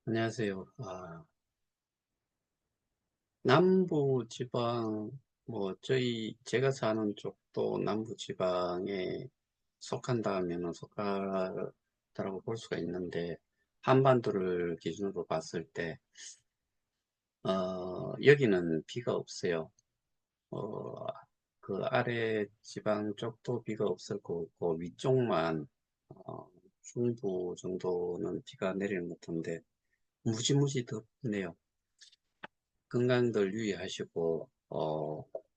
안녕하세요. 남부 지방, 제가 사는 쪽도 남부 지방에 속한다면은 속하다라고 볼 수가 있는데, 한반도를 기준으로 봤을 때, 여기는 비가 없어요. 어, 그 아래 지방 쪽도 비가 없을 거고, 위쪽만, 어, 중부 정도는 비가 내리는 것 같은데, 무지무지 덥네요. 건강들 유의하시고,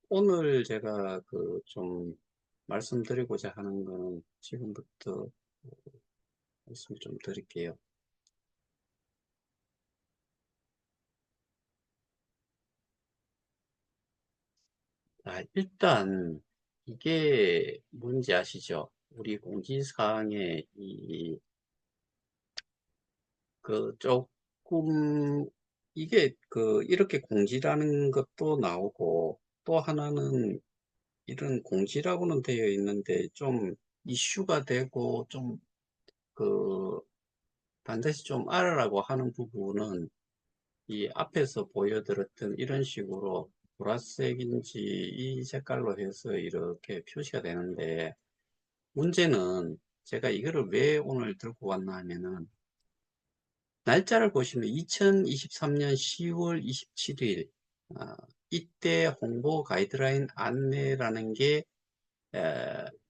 오늘 제가 좀 말씀드리고자 하는 거는 지금부터 말씀 좀 드릴게요. 일단, 이게 뭔지 아시죠? 우리 공지사항에 조금, 이게 이렇게 공지라는 것도 나오고, 또 하나는 이런 공지라고는 되어 있는데, 좀 이슈가 되고, 그, 반드시 좀 알아라고 하는 부분은 이 앞에서 보여드렸던 이런 식으로 보라색인지 이 색깔로 해서 이렇게 표시가 되는데, 문제는 제가 이거를 왜 오늘 들고 왔나 하면은, 날짜를 보시면 2023년 10월 27일, 이때 홍보 가이드라인 안내라는 게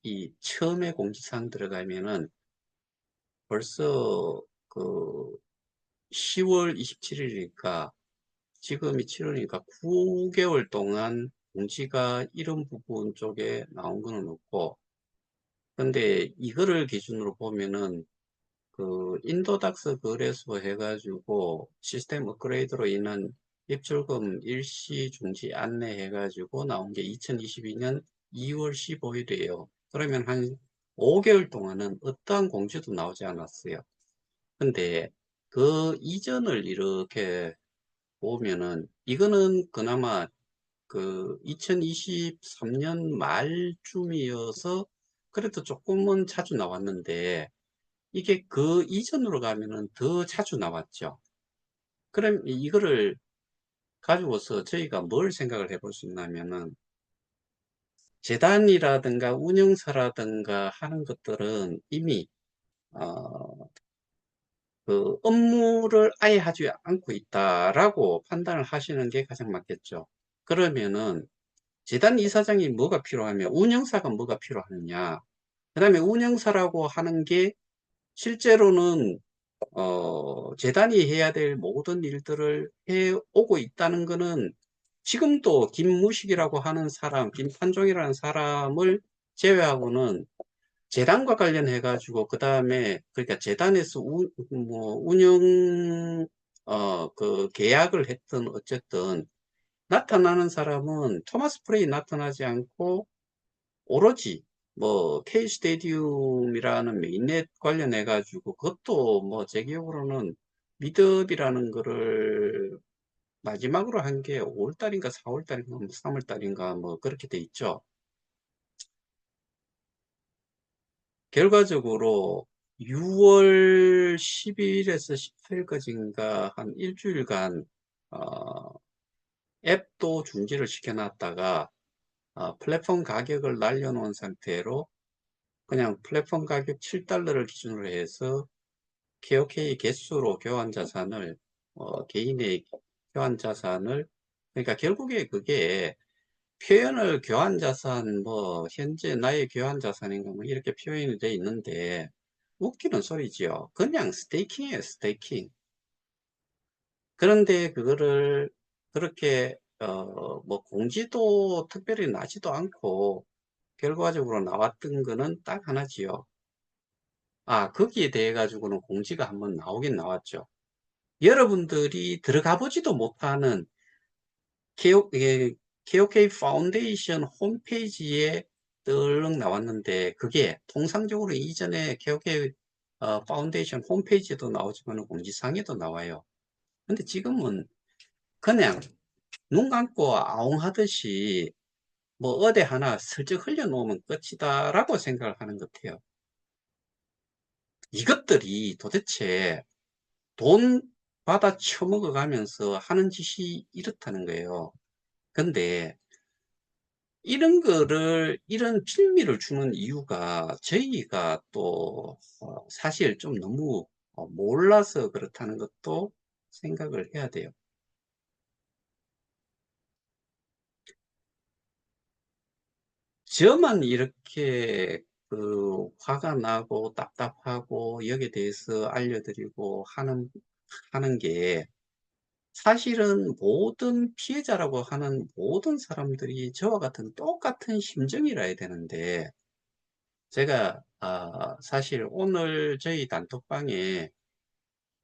이 처음에 공지사항 들어가면은 벌써 그 10월 27일이니까 지금이 7월이니까 9개월 동안 공지가 이런 부분 쪽에 나온 거는 없고, 근데 이거를 기준으로 보면은 인도닥스 거래소 해가지고 시스템 업그레이드로 인한 입출금 일시 중지 안내 해가지고 나온 게 2022년 2월 15일이에요. 그러면 한 5개월 동안은 어떠한 공지도 나오지 않았어요. 근데 그 이전을 이렇게 보면은 이거는 그나마 2023년 말쯤이어서 그래도 조금은 자주 나왔는데 이게 그 이전으로 가면은 더 자주 나왔죠. 그럼 이거를 가지고서 저희가 뭘 생각을 해볼 수 있냐면은 재단이라든가 운영사라든가 하는 것들은 이미 어, 업무를 아예 하지 않고 있다라고 판단을 하시는 게 가장 맞겠죠. 그러면은 재단 이사장이 뭐가 필요하며 운영사가 뭐가 필요하느냐. 그 다음에 운영사라고 하는 게 실제로는 재단이 해야 될 모든 일들을 해오고 있다는 것은 지금도 김무식이라고 하는 사람, 김판종이라는 사람을 제외하고는 재단과 관련해 가지고 그 다음에 그러니까 재단에서 뭐 운영 계약을 했던 어쨌든 나타나는 사람은 토마스 프레이 나타나지 않고 오로지 뭐 K 스테디움이라는 메인넷 관련해 가지고 그것도 뭐 제 기억으로는 미드업이라는 거를 마지막으로 한 게 5월달인가 4월달인가 3월달인가 뭐 그렇게 돼 있죠. 결과적으로 6월 12일에서 18일까지인가 한 일주일간 어, 앱도 중지를 시켜놨다가 플랫폼 가격을 날려놓은 상태로 그냥 플랫폼 가격 7달러를 기준으로 해서 KOK 개수로 교환 자산을 개인의 교환 자산을 그러니까 결국에 그게 표현을 교환 자산 뭐 현재 나의 교환 자산인가 뭐 이렇게 표현이 돼 있는데 웃기는 소리지요. 그냥 스테이킹이에요, 스테이킹. 그런데 그거를 그렇게 뭐 공지도 특별히 나지도 않고 결과적으로 나왔던 거는 딱 하나지요. 거기에 대해 가지고는 공지가 한번 나오긴 나왔죠. 여러분들이 들어가 보지도 못하는 KOK 파운데이션 홈페이지에 뜰렁 나왔는데 그게 통상적으로 이전에 KOK 파운데이션 홈페이지에도 나오지만 공지사항에도 나와요. 근데 지금은 그냥 눈 감고 아웅 하듯이 뭐 어디 하나 슬쩍 흘려놓으면 끝이다라고 생각을 하는 것 같아요. 이것들이 도대체 돈 받아 처먹어 가면서 하는 짓이 이렇다는 거예요. 근데 이런 빌미를 주는 이유가 저희가 또 사실 좀 너무 몰라서 그렇다는 것도 생각을 해야 돼요. 저만 이렇게 화가 나고 답답하고 여기에 대해서 알려드리고 하는 게 사실은 모든 피해자라고 하는 모든 사람들이 저와 같은 똑같은 심정이라 해야 되는데 제가 사실 오늘 저희 단톡방에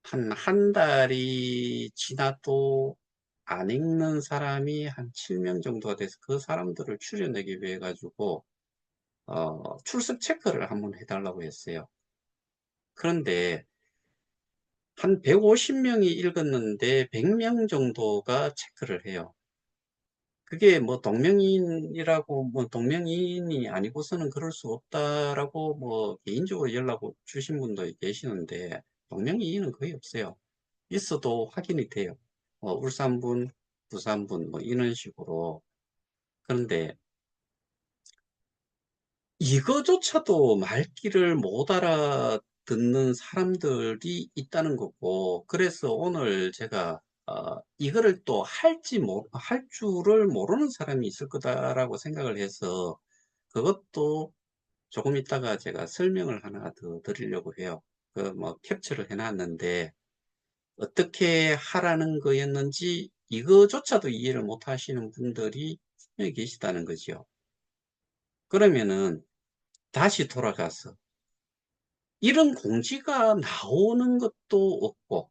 한 달이 지나도 안 읽는 사람이 한 7명 정도가 돼서 그 사람들을 추려내기 위해 가지고 출석 체크를 한번 해달라고 했어요. 그런데 한 150명이 읽었는데 100명 정도가 체크를 해요. 그게 뭐 동명이인이라고 뭐 동명이인이 아니고서는 그럴 수 없다라고 뭐 개인적으로 연락 주신 분도 계시는데 동명이인은 거의 없어요. 있어도 확인이 돼요. 울산분, 부산분 뭐 이런 식으로. 그런데 이거조차도 말귀를 못 알아듣는 사람들이 있다는 거고, 그래서 오늘 제가 이거를 또 할 줄을 모르는 사람이 있을 거다라고 생각을 해서 그것도 조금 있다가 제가 설명을 하나 더 드리려고 해요. 그 뭐 캡처를 해놨는데 어떻게 하라는 거였는지 이거조차도 이해를 못 하시는 분들이 분명히 계시다는 거죠. 그러면은 다시 돌아가서 이런 공지가 나오는 것도 없고,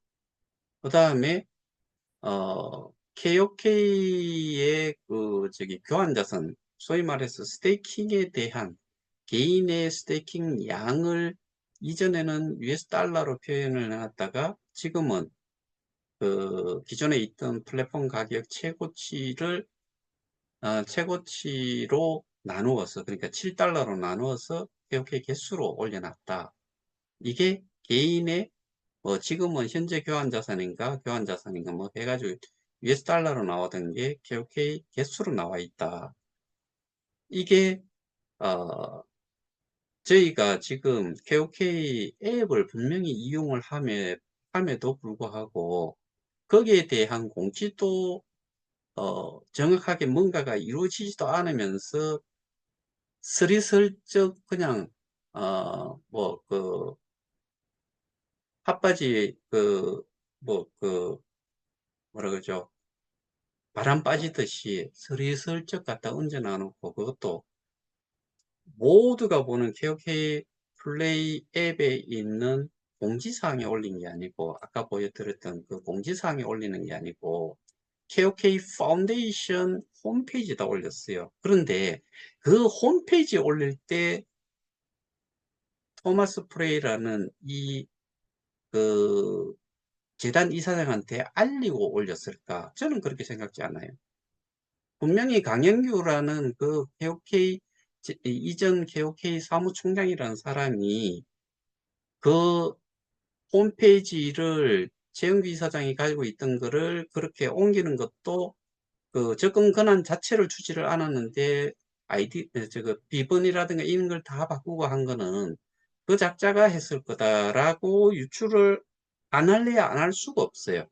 그 다음에, KOK의 교환자산, 소위 말해서 스테이킹에 대한 개인의 스테이킹 양을 이전에는 US 달러로 표현을 해놨다가 지금은 기존에 있던 플랫폼 가격 최고치로 나누어서, 그러니까 7달러로 나누어서 KOK 개수로 올려놨다. 이게 개인의 지금은 현재 교환자산인가 뭐 해가지고 US 달러로 나오던 게 KOK 개수로 나와 있다. 이게 어, 저희가 지금 KOK 앱을 분명히 이용을 함에도 불구하고 거기에 대한 공지도 정확하게 뭔가가 이루어지지도 않으면서 스리슬쩍 그냥 핫바지 뭐라 그러죠? 바람 빠지듯이 스리슬쩍 갖다 얹어 놔놓고 그것도 모두가 보는 KOK 플레이 앱에 있는 공지사항에 올린 게 아니고 아까 보여드렸던 그 공지사항에 올리는 게 아니고 KOK 파운데이션 홈페이지에다 올렸어요. 그런데 그 홈페이지에 올릴 때 토마스 프레이라는 그 재단 이사장한테 알리고 올렸을까? 저는 그렇게 생각지 않아요. 분명히 강영규라는 그 KOK 이전 KOK 사무총장이라는 사람이 그 홈페이지를 최영규 이사장이 가지고 있던 거를 그렇게 옮기는 것도 그 접근 권한 자체를 주지를 않았는데 비번이라든가 이런 걸 다 바꾸고 한 거는 그 작자가 했을 거다라고 유추를 안 할래야 안 할 수가 없어요.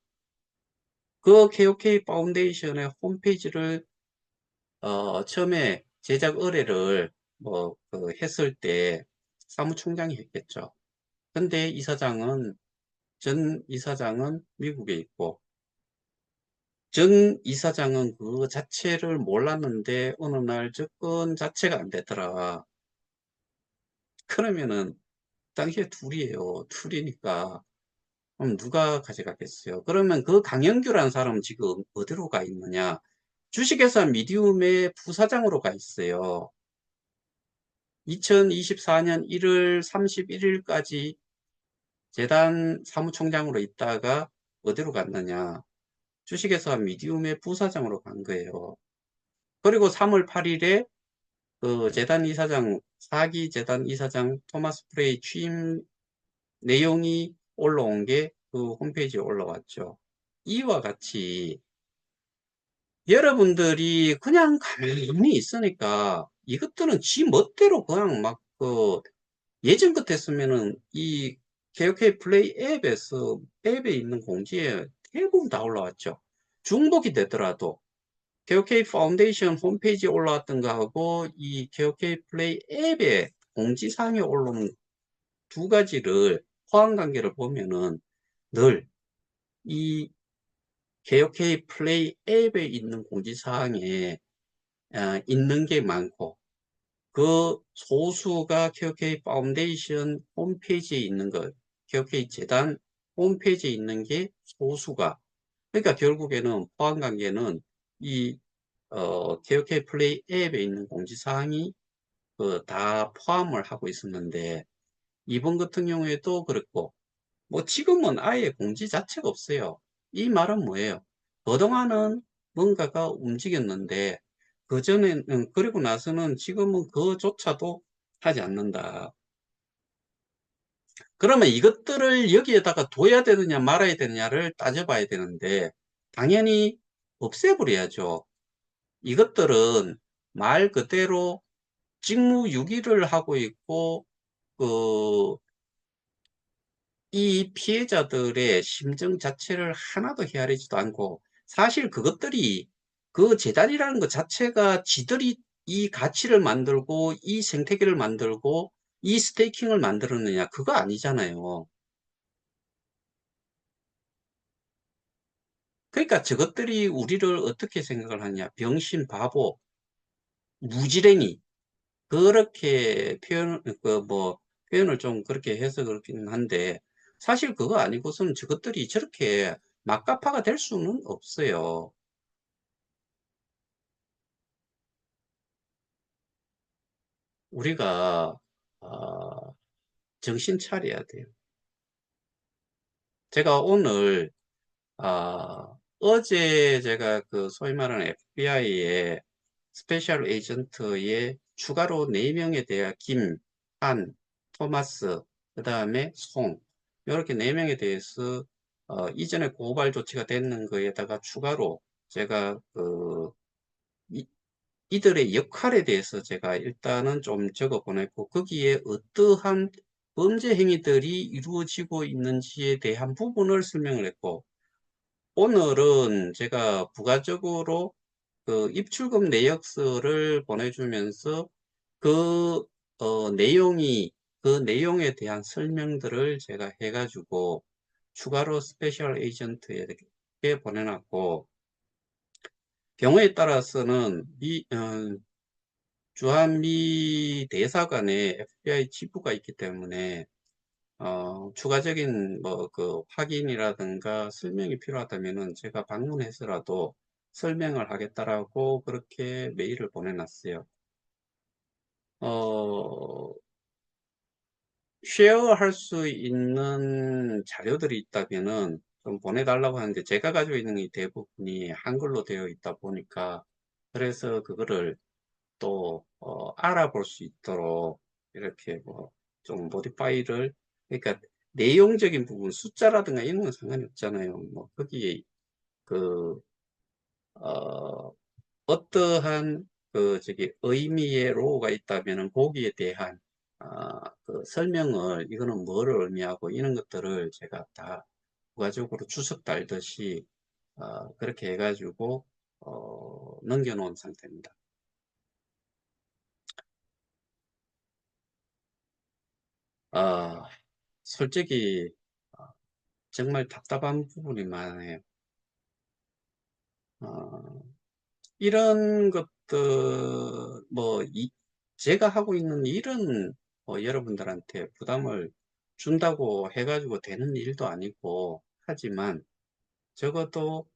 그 KOK 파운데이션의 홈페이지를 처음에 제작 의뢰를 했을 때 사무총장이 했겠죠. 근데 전 이사장은 미국에 있고, 전 이사장은 그 자체를 몰랐는데 어느 날 접근 자체가 안 되더라. 그러면은 당시에 둘이에요. 둘이니까 그럼 누가 가져갔겠어요? 그러면 그 강영규라는 사람은 지금 어디로 가 있느냐? 주식회사 미디움의 부사장으로 가 있어요. 2024년 1월 31일까지 재단 사무총장으로 있다가 어디로 갔느냐? 주식회사 미디움의 부사장으로 간 거예요. 그리고 3월 8일에 그 재단 이사장, 4기 재단 이사장 토마스 프레이 취임 내용이 올라온 게 그 그 홈페이지에 올라왔죠. 이와 같이 여러분들이 그냥 가만히 있으니까 이것들은 지 멋대로 그냥 막 예전 같았으면은 이 KOK 플레이 앱에 있는 공지에 대부분 다 올라왔죠. 중복이 되더라도 KOK 파운데이션 홈페이지에 올라왔던 거하고 이 KOK 플레이 앱에 공지사항에 올라오는 두 가지를 호환 관계를 보면은 늘 이 KOK 플레이 앱에 있는 공지사항에 있는 게 많고 그 소수가 KOK 파운데이션 홈페이지에 있는 것, KOK 재단 홈페이지에 있는 게 소수가. 그러니까 결국에는 포함 관계는 이 KOK 플레이 앱에 있는 공지사항이 다 포함을 하고 있었는데 이번 같은 경우에도 그렇고 뭐 지금은 아예 공지 자체가 없어요. 이 말은 뭐예요? 그동안은 뭔가가 움직였는데 그전에는 그리고 나서는 지금은 그조차도 하지 않는다. 그러면 이것들을 여기에다가 둬야 되느냐 말아야 되느냐를 따져봐야 되는데 당연히 없애버려야죠. 이것들은 말 그대로 직무유기를 하고 있고 그 이 피해자들의 심정 자체를 하나도 헤아리지도 않고 사실 그것들이 그 재단이라는 것 자체가 지들이 이 가치를 만들고 이 생태계를 만들고 이 스테이킹을 만들었느냐 그거 아니잖아요. 그러니까 저것들이 우리를 어떻게 생각을 하냐 병신 바보 무지랭이 그렇게 표현을 좀 그렇게 해서 그렇긴 한데 사실 그거 아니고서는 저것들이 저렇게 막가파가 될 수는 없어요. 우리가 어, 정신 차려야 돼요. 제가 오늘 어제 제가 그 소위 말하는 FBI의 스페셜 에이전트에 추가로 4명에 대해 김, 한, 토마스, 그 다음에 송 이렇게 4명에 대해서 이전에 고발 조치가 됐는 거에다가 추가로 제가 이들의 역할에 대해서 제가 일단은 좀 적어 보냈고 거기에 어떠한 범죄 행위들이 이루어지고 있는지에 대한 부분을 설명을 했고 오늘은 제가 부가적으로 그 입출금 내역서를 보내주면서 그 그 내용에 대한 설명들을 제가 해가지고 추가로 스페셜 에이전트에게 보내놨고 경우에 따라서는 주한미 대사관에 FBI 지부가 있기 때문에 추가적인 뭐 그 확인이라든가 설명이 필요하다면은 제가 방문해서라도 설명을 하겠다라고 그렇게 메일을 보내놨어요. 어, 쉐어할 수 있는 자료들이 있다면은 좀 보내달라고 하는데 제가 가지고 있는 이 대부분이 한글로 되어 있다 보니까 그래서 그거를 또 알아볼 수 있도록 이렇게 뭐 좀 모디파이를 그러니까 내용적인 부분 숫자라든가 이런 건 상관이 없잖아요. 뭐 거기에 그 어떠한 의미의 로고가 있다면은 거기에 대한 그 설명을 이거는 뭐를 의미하고 이런 것들을 제가 다 부가적으로 주석 달듯이 그렇게 해가지고 넘겨놓은 상태입니다. 아, 솔직히 정말 답답한 부분이 많아요. 어, 이런 것들, 제가 하고 있는 일은 여러분들한테 부담을 준다고 해가지고 되는 일도 아니고, 하지만 적어도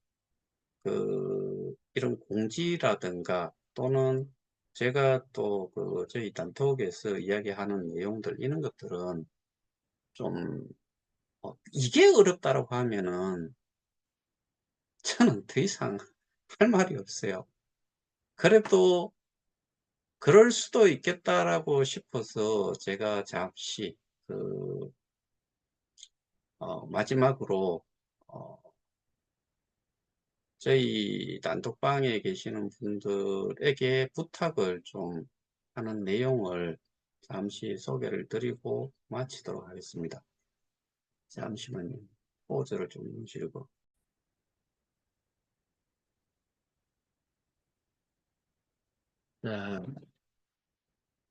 이런 공지라든가 또는 제가 또 저희 단톡에서 이야기하는 내용들, 이런 것들은 좀, 이게 어렵다라고 하면은 저는 더 이상 할 말이 없어요. 그래도 그럴 수도 있겠다라고 싶어서 제가 잠시 그 마지막으로 어, 저희 단톡방에 계시는 분들에게 부탁을 좀 하는 내용을 잠시 소개를 드리고 마치도록 하겠습니다. 잠시만요. 포즈를 좀 주시고. 자,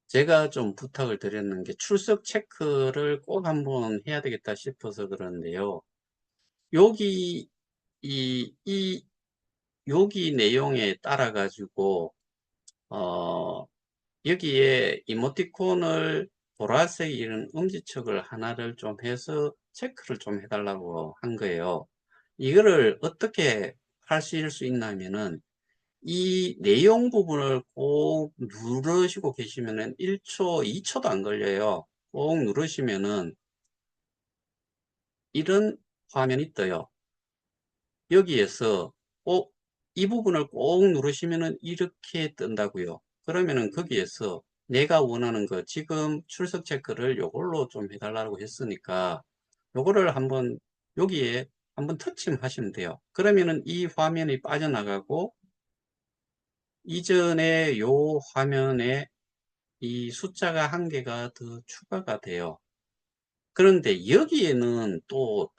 제가 좀 부탁을 드렸는 게 출석 체크를 꼭 한번 해야 되겠다 싶어서 그러는데요. 여기, 이 여기 내용에 따라 가지고, 어, 여기에 이모티콘을 보라색 이런 엄지척을 하나를 좀 해서 체크를 좀 해달라고 한 거예요. 이거를 어떻게 하실 수 있냐면은 이 내용 부분을 꼭 누르시고 계시면은 1초, 2초도 안 걸려요. 꼭 누르시면은 이런 화면이 떠요. 여기에서 꼭 이 부분을 꼭 누르시면은 이렇게 뜬다고요. 그러면은 거기에서 내가 원하는 거 지금 출석 체크를 요걸로 좀 해달라고 했으니까 요거를 한번 여기에 한번 터치하시면 돼요. 그러면은 이 화면이 빠져나가고 이전에 요 화면에 이 숫자가 한 개가 더 추가가 돼요. 그런데 여기에는 또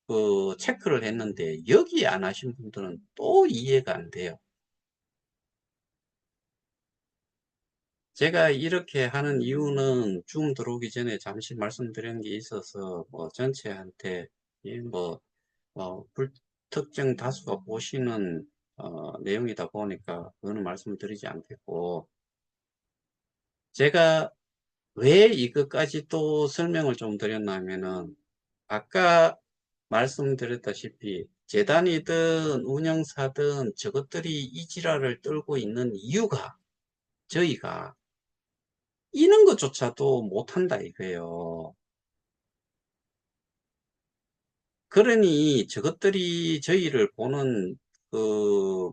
그 체크를 했는데 여기 안 하신 분들은 또 이해가 안 돼요. 제가 이렇게 하는 이유는 줌 들어오기 전에 잠시 말씀드린 게 있어서 뭐 전체한테 뭐 불특정 다수가 보시는 내용이다 보니까 그거는 말씀드리지 않겠고 제가 왜 이것까지 또 설명을 좀 드렸냐면은 아까 말씀드렸다시피 재단이든 운영사든 저것들이 이 지랄을 떨고 있는 이유가 저희가 이런 것조차도 못한다 이거예요. 그러니 저것들이 저희를 보는 그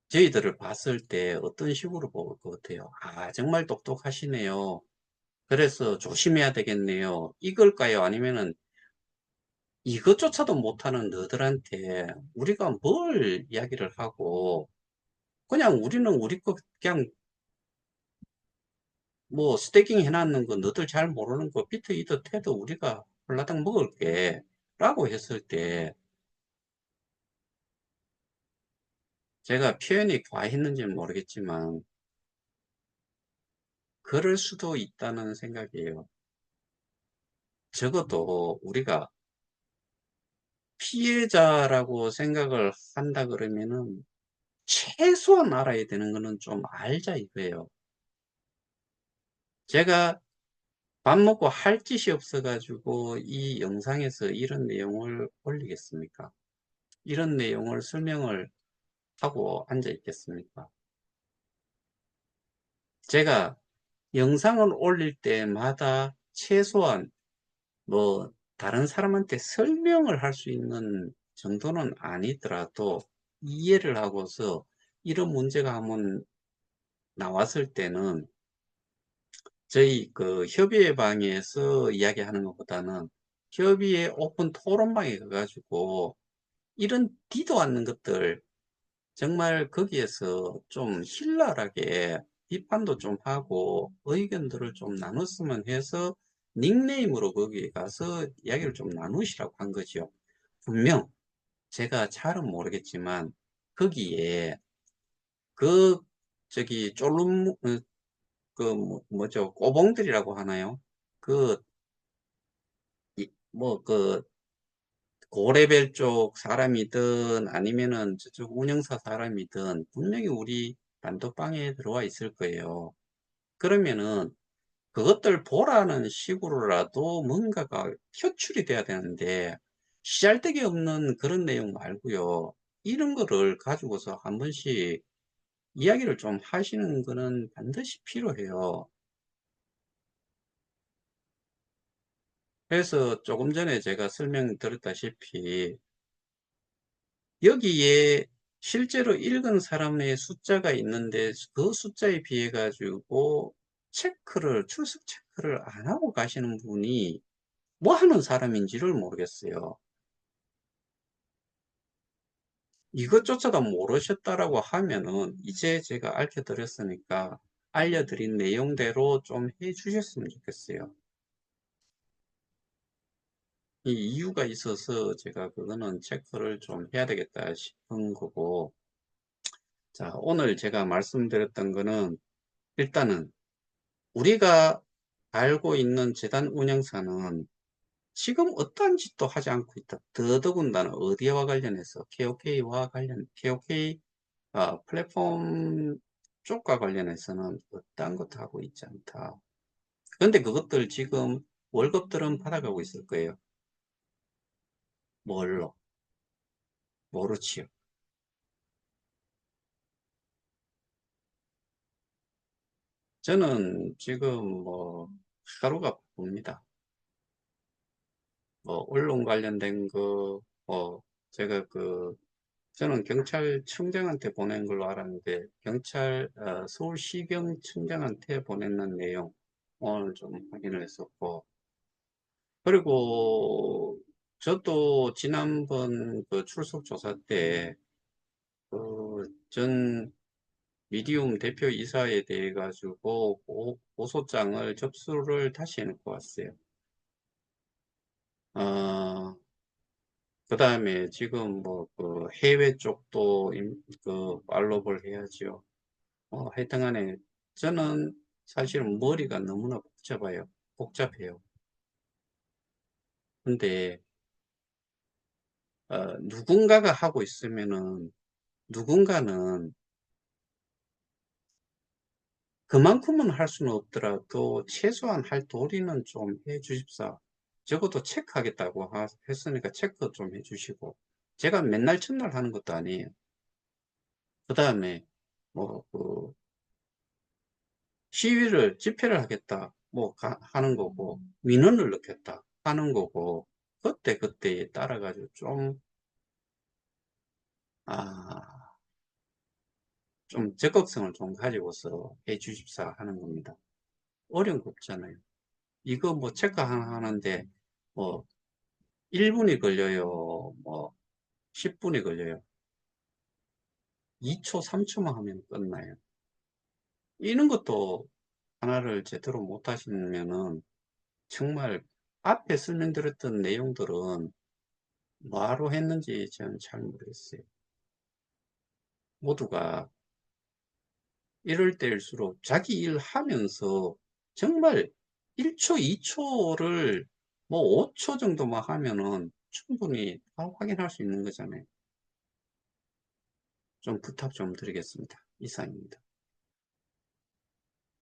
저희들을 봤을 때 어떤 식으로 볼 것 같아요? 아, 정말 똑똑하시네요. 그래서 조심해야 되겠네요. 이걸까요? 아니면은 이것조차도 못하는 너들한테 우리가 뭘 이야기를 하고 그냥 우리는 우리 거 그냥 뭐 스테이킹 해놨는 거 너들 잘 모르는 거 비트 이트 테도 우리가 홀라당 먹을게 라고 했을 때 제가 표현이 과했는지는 모르겠지만 그럴 수도 있다는 생각이에요. 적어도 우리가 피해자라고 생각을 한다 그러면은 최소한 알아야 되는 거는 좀 알자 이거예요. 제가 밥 먹고 할 짓이 없어가지고 이 영상에서 이런 내용을 올리겠습니까? 이런 내용을 설명을 하고 앉아 있겠습니까? 제가 영상을 올릴 때마다 최소한 뭐 다른 사람한테 설명을 할 수 있는 정도는 아니더라도 이해를 하고서 이런 문제가 한번 나왔을 때는 저희 그 협의회 방에서 이야기하는 것보다는 협의회 오픈 토론방에 가가지고 이런 뒤도 않는 것들 정말 거기에서 좀 신랄하게 비판도 좀 하고 의견들을 좀 나눴으면 해서 닉네임으로 거기에 가서 이야기를 좀 나누시라고 한 거죠. 분명 제가 잘은 모르겠지만 거기에 그 저기 쫄름 그 뭐죠 꼬봉들이라고 하나요? 그 뭐 그 고레벨 쪽 사람이든 아니면은 저쪽 운영사 사람이든 분명히 우리 단톡방에 들어와 있을 거예요. 그러면은 그것들 보라는 식으로라도 뭔가가 표출이 돼야 되는데 씨알데기 없는 그런 내용 말고요. 이런 거를 가지고서 한 번씩 이야기를 좀 하시는 거는 반드시 필요해요. 그래서 조금 전에 제가 설명드렸다시피 여기에 실제로 읽은 사람의 숫자가 있는데 그 숫자에 비해 가지고 체크를 출석 체크를 안 하고 가시는 분이 뭐 하는 사람인지를 모르겠어요. 이것조차도 모르셨다라고 하면은 이제 제가 알려드렸으니까 알려드린 내용대로 좀 해 주셨으면 좋겠어요. 이 이유가 있어서 제가 그거는 체크를 좀 해야 되겠다 싶은 거고, 자, 오늘 제가 말씀드렸던 거는 일단은 우리가 알고 있는 재단 운영사는 지금 어떠한 짓도 하지 않고 있다. 더더군다나 어디와 관련해서 KOK와 관련, KOK 플랫폼 쪽과 관련해서는 어떠한 것도 하고 있지 않다. 그런데 그것들 지금 월급들은 받아가고 있을 거예요. 뭘로? 모르지요. 저는 지금 뭐 하루가 바쁩니다. 뭐 언론 관련된 거, 제가 저는 경찰청장한테 보낸 걸로 알았는데 서울시경청장한테 보냈는 내용 오늘 좀 확인을 했었고, 그리고 저도 지난번 그 출석 조사 때 전 미디움 대표이사에 대해 가지고 고소장을 접수를 다시 해놓고 왔어요. 그 다음에 지금 뭐 그 해외 쪽도 팔로우를 해야죠. 하여튼 간에 저는 사실은 머리가 너무나 복잡해요. 복잡해요. 근데 누군가가 하고 있으면은 누군가는 그만큼은 할 수는 없더라도 최소한 할 도리는 좀 해 주십사. 적어도 체크하겠다고 했으니까 체크 좀 해 주시고. 제가 맨날 첫날 하는 것도 아니에요. 그 다음에 뭐 집회를 하겠다 뭐 하는 거고, 민원을 넣겠다 하는 거고, 그때그때에 따라 가지고 아, 좀 적극성을 좀 가지고서 해 주십사 하는 겁니다. 어려운 거 없잖아요. 이거 뭐 체크 하는데 뭐 1분이 걸려요. 뭐 10분이 걸려요. 2초, 3초만 하면 끝나요. 이런 것도 하나를 제대로 못 하시면은 정말 앞에 설명드렸던 내용들은 뭐하러 했는지 저는 잘 모르겠어요. 모두가 이럴 때일수록 자기 일 하면서 정말 1초, 2초를 뭐 5초 정도만 하면은 충분히 다 확인할 수 있는 거잖아요. 좀 부탁 좀 드리겠습니다. 이상입니다.